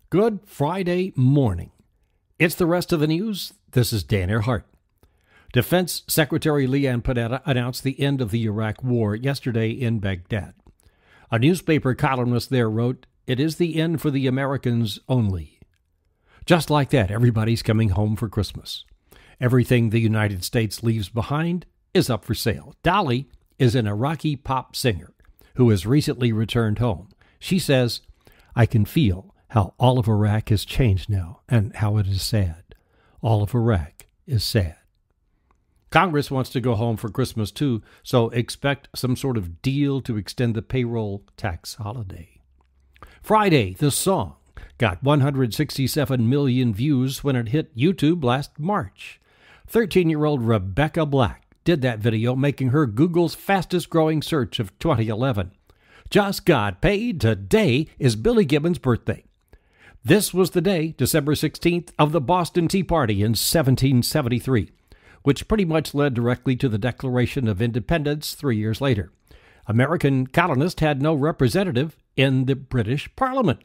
Good Friday morning. It's the rest of the news. This is Dan Earhart. Defense Secretary Leanne Panetta announced the end of the Iraq War yesterday in Baghdad. A newspaper columnist there wrote, "It is the end for the Americans only." Just like that, everybody's coming home for Christmas. Everything the United States leaves behind is up for sale. Dolly is an Iraqi pop singer who has recently returned home. She says, "I can feel how all of Iraq has changed now and how it is sad. All of Iraq is sad." Congress wants to go home for Christmas too, so expect some sort of deal to extend the payroll tax holiday. Friday, the song got 167 million views when it hit YouTube last March. 13-year-old Rebecca Black did that video, making her Google's fastest-growing search of 2011. Just got paid. Today is Billy Gibbons' birthday. This was the day, December 16th, of the Boston Tea Party in 1773, which pretty much led directly to the Declaration of Independence 3 years later. American colonists had no representative in the British Parliament.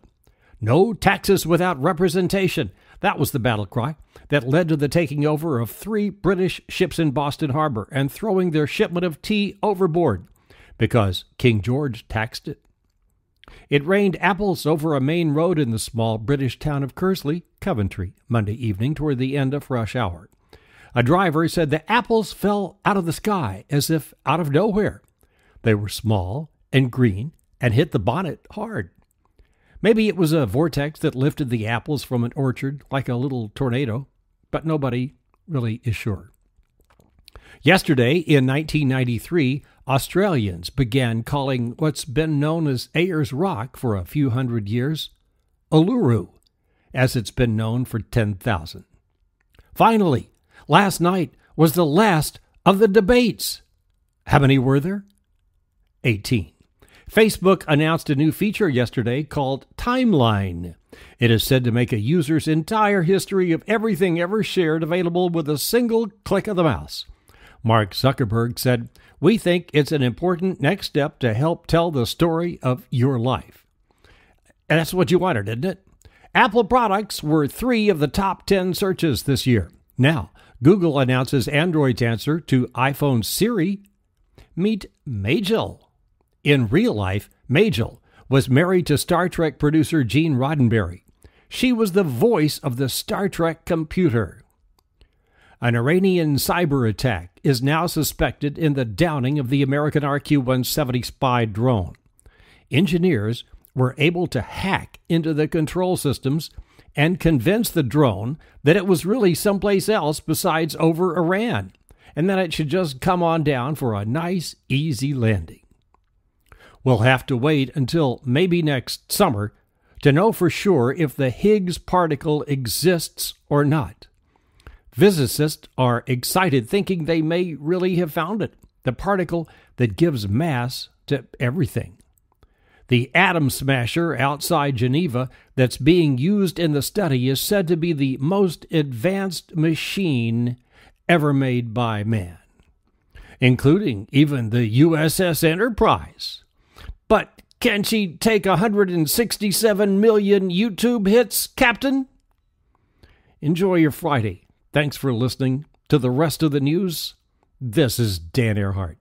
No taxes without representation. That was the battle cry that led to the taking over of 3 British ships in Boston Harbor and throwing their shipment of tea overboard because King George taxed it. It rained apples over a main road in the small British town of Kearsley, Coventry, Monday evening toward the end of rush hour. A driver said the apples fell out of the sky as if out of nowhere. They were small and green and hit the bonnet hard. Maybe it was a vortex that lifted the apples from an orchard like a little tornado, but nobody really is sure. Yesterday, in 1993, Australians began calling what's been known as Ayers Rock for a few hundred years Uluru, as it's been known for 10,000. Finally, last night was the last of the debates. How many were there? 18. Facebook announced a new feature yesterday called Timeline. It is said to make a user's entire history of everything ever shared available with a single click of the mouse. Mark Zuckerberg said, "We think it's an important next step to help tell the story of your life." And that's what you wanted, isn't it? Apple products were 3 of the top 10 searches this year. Now, Google announces Android's answer to iPhone Siri. Meet Majel. In real life, Majel was married to Star Trek producer Gene Roddenberry. She was the voice of the Star Trek computer. An Iranian cyber attack is now suspected in the downing of the American RQ-170 spy drone. Engineers were able to hack into the control systems and convince the drone that it was really someplace else besides over Iran, and that it should just come on down for a nice, easy landing. We'll have to wait until maybe next summer to know for sure if the Higgs particle exists or not. Physicists are excited, thinking they may really have found it, the particle that gives mass to everything. The atom smasher outside Geneva that's being used in the study is said to be the most advanced machine ever made by man, including even the USS Enterprise. But can she take 167 million YouTube hits, Captain? Enjoy your Friday. Thanks for listening to the rest of the news. This is Dan Earhart.